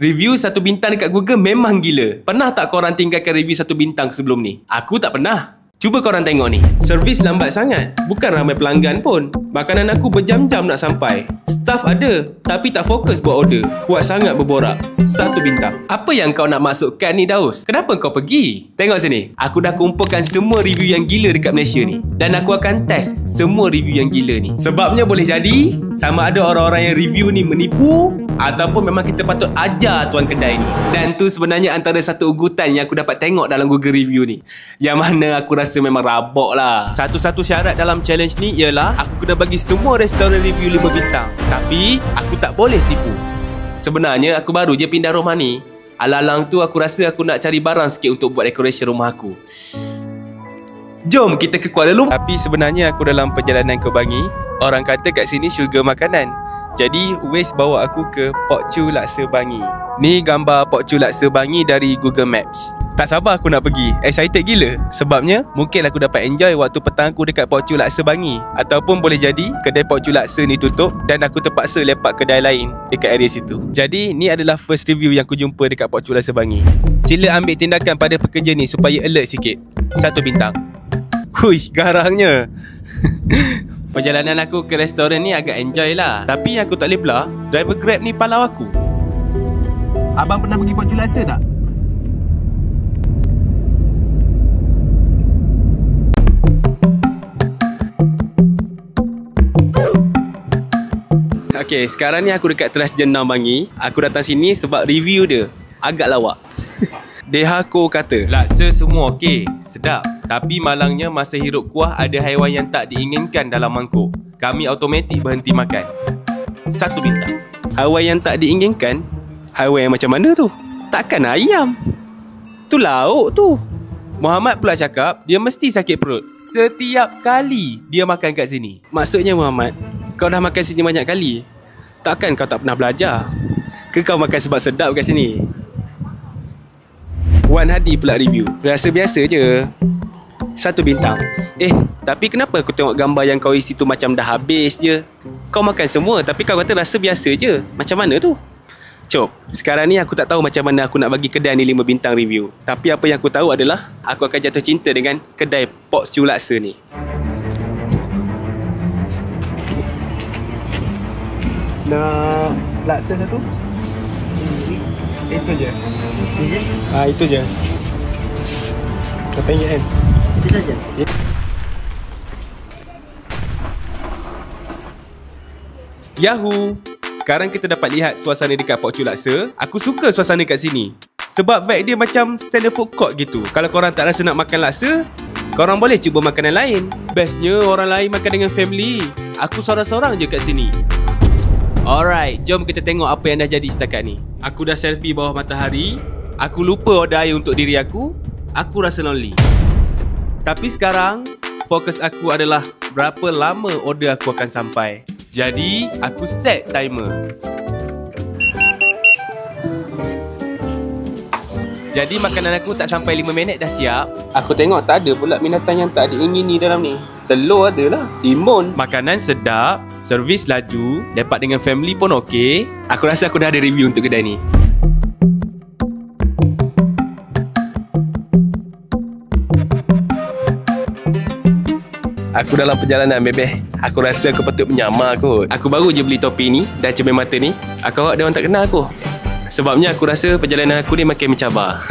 Review 1 bintang dekat Google memang gila. Pernah tak korang tinggalkan review 1 bintang sebelum ni? Aku tak pernah. Cuba korang tengok ni. Servis lambat sangat. Bukan ramai pelanggan pun. Makanan aku berjam-jam nak sampai. Staff ada, tapi tak fokus buat order. Kuat sangat berborak. 1 bintang. Apa yang kau nak masukkan ni, Daus? Kenapa kau pergi? Tengok sini. Aku dah kumpulkan semua review yang gila dekat Malaysia ni. Dan aku akan test semua review yang gila ni. Sebabnya boleh jadi sama ada orang-orang yang review ni menipu ataupun memang kita patut ajar tuan kedai ni. Dan tu sebenarnya antara satu ugutan yang aku dapat tengok dalam Google review ni. Yang mana aku rasa memang rabak lah. Satu-satu syarat dalam challenge ni ialah aku kena bagi semua restoran review 5 bintang. Tapi aku tak boleh tipu. Sebenarnya aku baru je pindah rumah ni. Alang-alang tu aku rasa aku nak cari barang sikit untuk buat decoration rumah aku. Jom kita ke Kuala Lumpur. Tapi sebenarnya aku dalam perjalanan ke Bangi. Orang kata kat sini syurga makanan. Jadi Waze bawa aku ke Pok Chu Laksa Bangi. Ni gambar Pok Chu Laksa Bangi dari Google Maps. Tak sabar aku nak pergi. Excited gila. Sebabnya mungkin aku dapat enjoy waktu petang aku dekat Pok Chu Laksa Bangi. Ataupun boleh jadi kedai Pok Chu Laksa ni tutup dan aku terpaksa lepak kedai lain dekat area situ. Jadi ni adalah first review yang aku jumpa dekat Pok Chu Laksa Bangi. Sila ambil tindakan pada pekerja ni supaya alert sikit. 1 bintang. Hui, garangnya. Perjalanan aku ke restoran ni agak enjoy lah. Tapi yang aku tak boleh belah, driver Grab ni palau aku. Abang pernah pergi Pok Chu Laksa tak? Okay, sekarang ni aku dekat Teras Jenam Bangi. Aku datang sini sebab review dia agak lawak. Dehako kata, laksa semua okey, sedap. Tapi malangnya masa hirup kuah ada haiwan yang tak diinginkan dalam mangkuk. Kami automatik berhenti makan. 1 bintang. Haiwan yang tak diinginkan? Haiwan yang macam mana tu? Takkan ayam. Tu lauk tu. Muhammad pula cakap dia mesti sakit perut setiap kali dia makan kat sini. Maksudnya Muhammad, kau dah makan sini banyak kali. Takkan kau tak pernah belajar? Ke kau makan sebab sedap kat sini? Wan Hadi pula review. Rasa biasa je. 1 bintang. Tapi kenapa aku tengok gambar yang kau isi tu macam dah habis je? Kau makan semua tapi kau kata rasa biasa je. Macam mana tu? Cop, sekarang ni aku tak tahu macam mana aku nak bagi kedai ni 5 bintang review. Tapi apa yang aku tahu adalah aku akan jatuh cinta dengan kedai Pok Chu Laksa ni. Nak laksa satu? Itu je. Itu je. Kau tanya kan? Itu saja. Yahoo! Sekarang kita dapat lihat suasana dekat Pok Chu Laksa. Aku suka suasana kat sini. Sebab vibe dia macam standard food court gitu. Kalau korang tak rasa nak makan laksa, korang boleh cuba makanan lain. Bestnya orang lain makan dengan family. Aku seorang-seorang je kat sini. Alright, jom kita tengok apa yang dah jadi setakat ni. Aku dah selfie bawah matahari. Aku lupa order air untuk diri aku. Aku rasa lonely. Tapi sekarang, fokus aku adalah berapa lama order aku akan sampai. Jadi, aku set timer. Jadi, makanan aku tak sampai 5 minit dah siap. Aku tengok tak ada pula binatang yang tak diingini dalam ni. Telur adalah, timun. Makanan sedap, servis laju, lepak dengan family pun okey. Aku rasa aku dah ada review untuk kedai ni. Aku dalam perjalanan, bebeh. Aku rasa aku patut menyamar kot. Aku baru je beli topi ni dan cermin mata ni. Aku harap dia orang tak kenal aku. Sebabnya aku rasa perjalanan aku ni makin mencabar.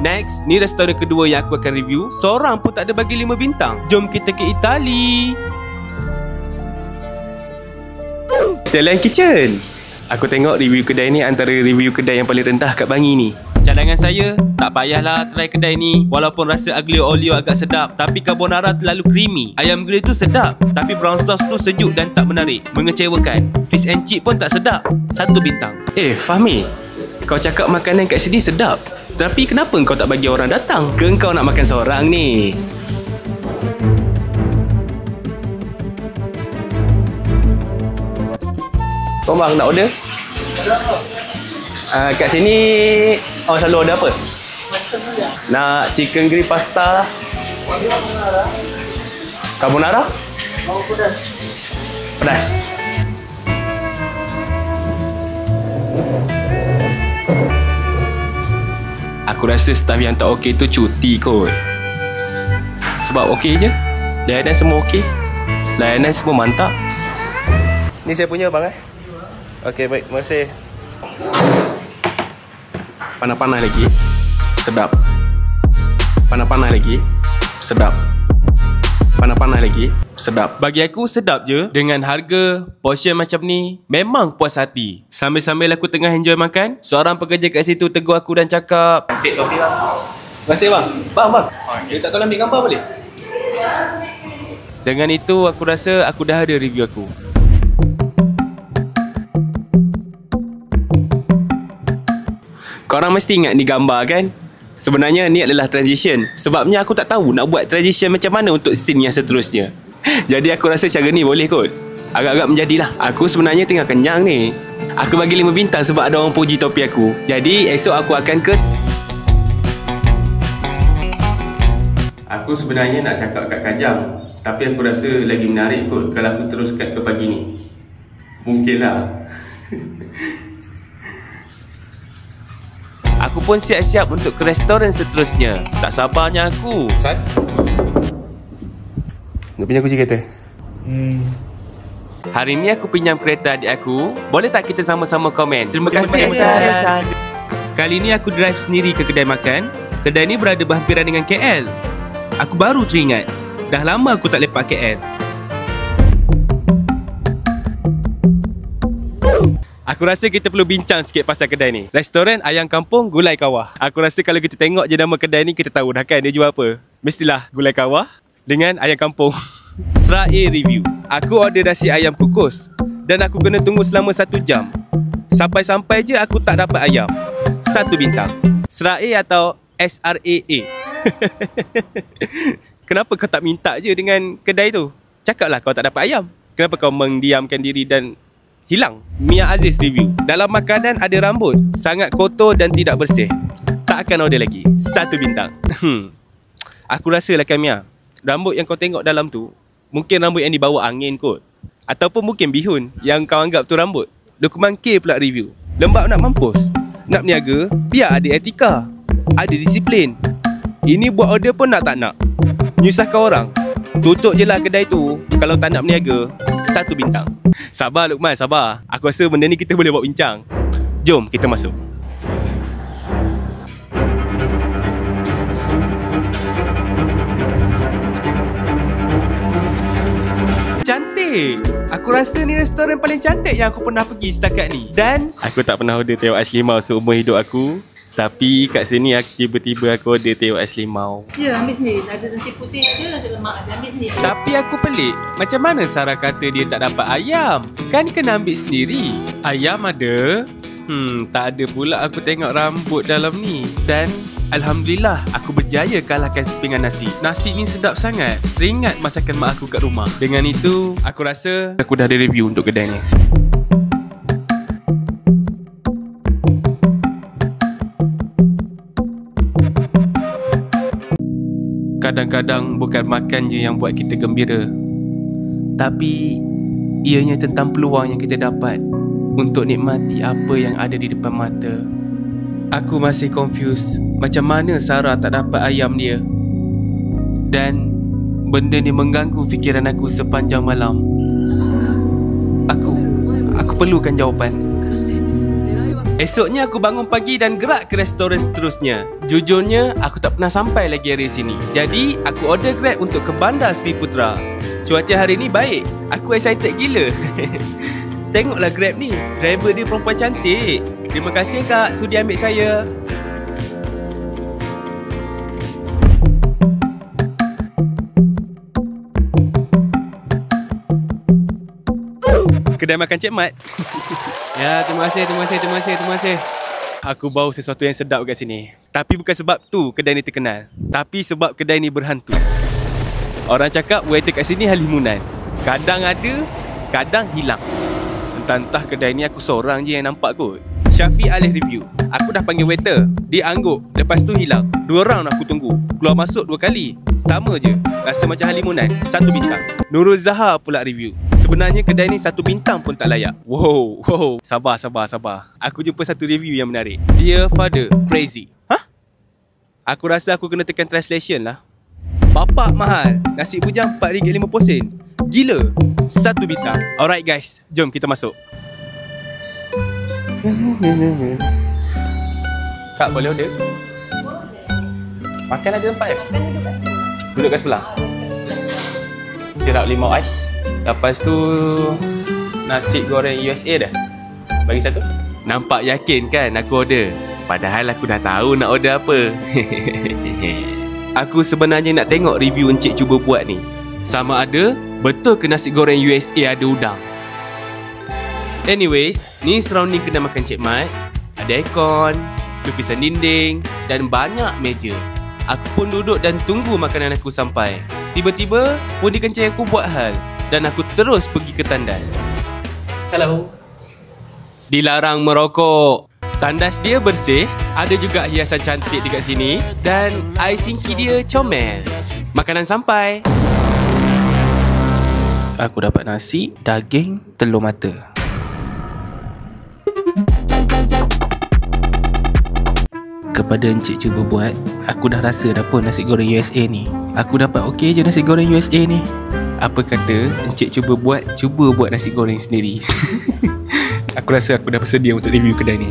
Next, ni restoran kedua yang aku akan review. Seorang pun tak ada bagi 5 bintang. Jom kita ke Itali. Italian Kitchen. Aku tengok review kedai ni antara review kedai yang paling rendah kat Bangi ni. Cadangan saya, tak payahlah try kedai ni. Walaupun rasa aglio olio agak sedap, tapi carbonara terlalu creamy. Ayam grill tu sedap, tapi brown sauce tu sejuk dan tak menarik. Mengecewakan. Fish and chip pun tak sedap. 1 bintang. Fahmi, kau cakap makanan kat sini sedap, tapi kenapa kau tak bagi orang datang? Ke kau nak makan seorang ni? Kau bang nak order? Kat sini selalu order apa? Nak chicken grill pasta. Carbonara? Pedas. Aku rasa staff yang tak okey tu cuti kot. Sebab okey je. Layanan semua okey. Layanan semua mantap. Ni saya punya bang Okey baik, terima kasih. Panas-panas lagi. Sedap. Panas-panas lagi. Sedap. Panas-panas lagi. Sedap. Bagi aku sedap je. Dengan harga portion macam ni, memang puas hati. Sambil-sambil aku tengah enjoy makan, seorang pekerja kat situ tegur aku dan cakap, "Ambil topi bang." Terima kasih bang. Bang. Dia tak tolong ambil gambar boleh? Dengan itu aku rasa aku dah ada review aku. Korang mesti ingat ni gambar kan? Sebenarnya ni adalah transition. Sebabnya aku tak tahu nak buat transition macam mana untuk scene yang seterusnya. Jadi aku rasa cara ni boleh kot. Agak-agak menjadilah. Aku sebenarnya tengah kenyang ni. Aku bagi 5 bintang sebab ada orang puji topi aku. Jadi esok aku akan ke... Aku sebenarnya nak cakap kat Kajang, tapi aku rasa lagi menarik kot kalau aku teruskan ke pagi ni. Mungkinlah. Aku pun siap-siap untuk ke restoran seterusnya. Tak sabarnya aku. San? Nak pinjam kunci kereta? Hari ni aku pinjam kereta adik aku. Boleh tak kita sama-sama komen? Terima kasih San. Kali ni aku drive sendiri ke kedai makan. Kedai ni berada berhampiran dengan KL. Aku baru teringat, dah lama aku tak lepak KL. Aku rasa kita perlu bincang sikit pasal kedai ni. Restoran Ayam Kampung Gulai Kawah. Aku rasa kalau kita tengok je nama kedai ni, kita tahu dah kan dia jual apa. Mestilah gulai kawah dengan ayam kampung. Serai review. Aku order nasi ayam kukus dan aku kena tunggu selama 1 jam. Sampai-sampai je aku tak dapat ayam. 1 bintang. Serai atau SRAA. Kenapa kau tak minta je dengan kedai tu? Cakaplah kau tak dapat ayam. Kenapa kau mendiamkan diri dan hilang? Mia Aziz review. Dalam makanan ada rambut, sangat kotor dan tidak bersih. Tak akan order lagi. 1 bintang. Aku rasa lah kan Mia, rambut yang kau tengok dalam tu mungkin rambut yang dibawa angin kot. Ataupun mungkin bihun yang kau anggap tu rambut. Lukman K pula review. Lembab nak mampus. Nak berniaga, biar ada etika, ada disiplin. Ini buat order pun nak tak nak. Nyusahkan orang. Tutup je lah kedai tu kalau tak nak berniaga. 1 bintang. Sabar Lukman, sabar. Aku rasa benda ni kita boleh buat bincang. Jom kita masuk. Cantik. Aku rasa ni restoran paling cantik yang aku pernah pergi setakat ni. Dan aku tak pernah order teh ais limau seumur hidup aku. Tapi kat sini aku tiba-tiba aku order teh ais limau. Ya, ambil sendiri. Ada nasi putih ada, nasi lemak ada. Ambil sendiri. Tapi aku pelik. Macam mana Sarah kata dia tak dapat ayam? Kan kena ambil sendiri. Ayam ada. Tak ada pula aku tengok rambut dalam ni. Dan alhamdulillah aku berjaya kalahkan sepinggan nasi. Nasi ni sedap sangat. Teringat masakan mak aku kat rumah. Dengan itu, aku rasa aku dah ada review untuk kedai ni. Kadang-kadang bukan makan je yang buat kita gembira, tapi ianya tentang peluang yang kita dapat untuk nikmati apa yang ada di depan mata. Aku masih confused macam mana Sarah tak dapat ayam dia. Dan benda ni mengganggu fikiran aku sepanjang malam. Aku perlukan jawapan. Esoknya aku bangun pagi dan gerak ke restoran seterusnya. Jujurnya, aku tak pernah sampai lagi area sini. Jadi, aku order Grab untuk ke Bandar Sri Putra. Cuaca hari ni baik. Aku excited gila. Tengoklah Grab ni. Driver dia perempuan cantik. Terima kasih kak, sudi ambil saya. Kedai makan Cik Mat. Ya, terima kasih. Aku bau sesuatu yang sedap kat sini. Tapi bukan sebab tu kedai ni terkenal, tapi sebab kedai ni berhantu. Orang cakap waiter kat sini halimunan. Kadang ada, kadang hilang. Entah-entah kedai ni aku seorang je yang nampak kot. Syafiq Alih review. Aku dah panggil waiter, dia angguk, lepas tu hilang. 2 round aku tunggu, keluar masuk 2 kali. Sama je, rasa macam halimunan. 1 bintang. Nurul Zahar pula review. Sebenarnya kedai ni 1 bintang pun tak layak. Wow. Sabar. Aku jumpa satu review yang menarik. Dear Father, crazy. Hah? Aku rasa aku kena tekan translation lah. Bapak mahal. Nasi bujang RM4.50. Gila. 1 bintang. Alright guys, jom kita masuk. Kak, boleh order? Makan ada tempat ke? Makan duduk kat sebelah. Duduk kat sebelah. Sirap limau ais. Lepas tu nasi goreng USA dah. Bagi satu. Nampak yakin kan aku order? Padahal aku dah tahu nak order apa. Aku sebenarnya nak tengok review Encik cuba buat ni. Sama ada betul ke nasi goreng USA ada udang. Anyways, ni surrounding kedai makan Cik Mat. Ada aircon, lukisan dinding dan banyak meja. Aku pun duduk dan tunggu makanan aku sampai. Tiba-tiba pun dikencing aku buat hal dan aku terus pergi ke tandas. Hello. Dilarang merokok. Tandas dia bersih, ada juga hiasan cantik dekat sini dan air singki dia comel. Makanan sampai. Aku dapat nasi, daging, telur mata. Kepada Encik cuba buat, aku dah rasa dah pun nasi goreng USA ni. Aku dapat okey je nasi goreng USA ni. Apa kata Encik cuba buat nasi goreng sendiri. Aku rasa aku dah bersedia untuk review kedai ni.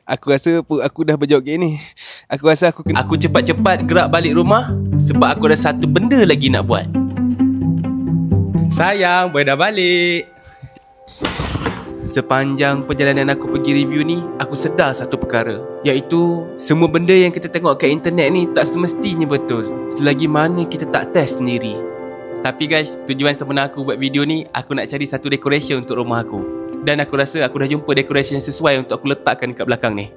Aku rasa aku dah berjoget ni. Aku rasa aku cepat-cepat gerak balik rumah sebab aku ada satu benda lagi nak buat. Sayang, boleh dah balik. Sepanjang perjalanan aku pergi review ni, aku sedar satu perkara, iaitu semua benda yang kita tengok kat internet ni tak semestinya betul selagi mana kita tak test sendiri. Tapi guys, tujuan sebenar aku buat video ni, aku nak cari satu decoration untuk rumah aku. Dan aku rasa aku dah jumpa decoration yang sesuai untuk aku letakkan kat belakang ni.